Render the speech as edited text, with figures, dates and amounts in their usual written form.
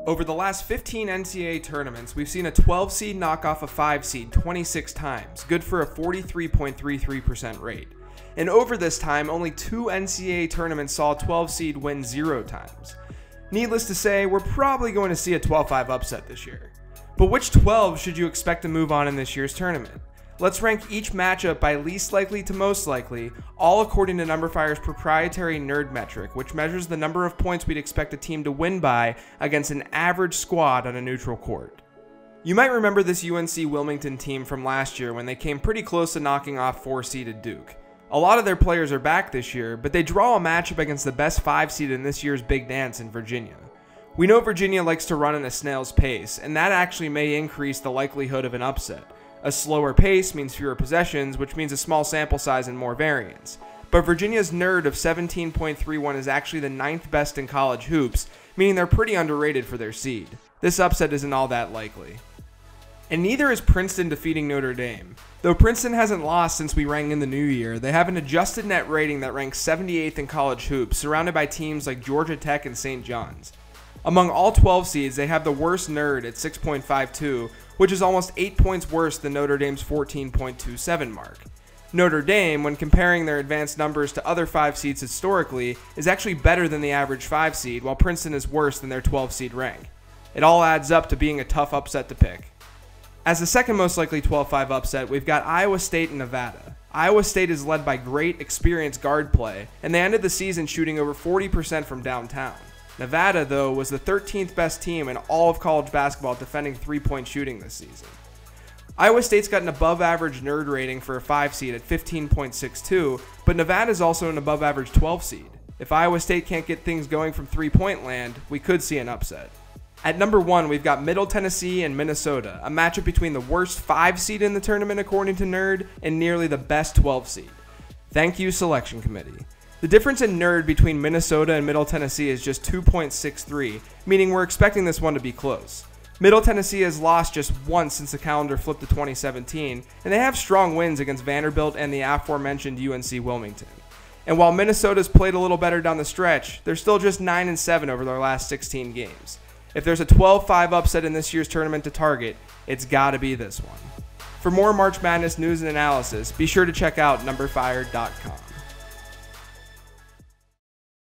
Over the last 15 NCAA tournaments, we've seen a 12 seed knock off a 5 seed 26 times, good for a 43.33% rate. And over this time, only 2 NCAA tournaments saw a 12 seed win 0 times. Needless to say, we're probably going to see a 12-5 upset this year. But which 12 should you expect to move on in this year's tournament? Let's rank each matchup by least likely to most likely, all according to numberFire's proprietary nerd metric, which measures the number of points we'd expect a team to win by against an average squad on a neutral court. You might remember this UNC Wilmington team from last year when they came pretty close to knocking off 4-seeded Duke. A lot of their players are back this year, but they draw a matchup against the best 5 seed in this year's big dance in Virginia. We know Virginia likes to run at a snail's pace, and that actually may increase the likelihood of an upset. A slower pace means fewer possessions, which means a small sample size and more variance. But Virginia's nerd of 17.31 is actually the 9th best in college hoops, meaning they're pretty underrated for their seed. This upset isn't all that likely. And neither is Princeton defeating Notre Dame. Though Princeton hasn't lost since we rang in the new year, they have an adjusted net rating that ranks 78th in college hoops, surrounded by teams like Georgia Tech and St. John's. Among all 12 seeds, they have the worst nerd at 6.52, which is almost 8 points worse than Notre Dame's 14.27 mark. Notre Dame, when comparing their advanced numbers to other 5 seeds historically, is actually better than the average 5 seed, while Princeton is worse than their 12 seed rank. It all adds up to being a tough upset to pick. As the second most likely 12-5 upset, we've got Iowa State and Nevada. Iowa State is led by great, experienced guard play, and they ended the season shooting over 40% from downtown. Nevada, though, was the 13th best team in all of college basketball defending 3-point shooting this season. Iowa State's got an above-average nerd rating for a 5 seed at 15.62, but Nevada's also an above-average 12 seed. If Iowa State can't get things going from 3-point land, we could see an upset. At number 1, we've got Middle Tennessee and Minnesota, a matchup between the worst 5 seed in the tournament according to Nerd and nearly the best 12 seed. Thank you, Selection Committee. The difference in nerd between Minnesota and Middle Tennessee is just 2.63, meaning we're expecting this one to be close. Middle Tennessee has lost just once since the calendar flipped to 2017, and they have strong wins against Vanderbilt and the aforementioned UNC Wilmington. And while Minnesota's played a little better down the stretch, they're still just 9-7 over their last 16 games. If there's a 12-5 upset in this year's tournament to target, it's gotta be this one. For more March Madness news and analysis, be sure to check out numberFire.com.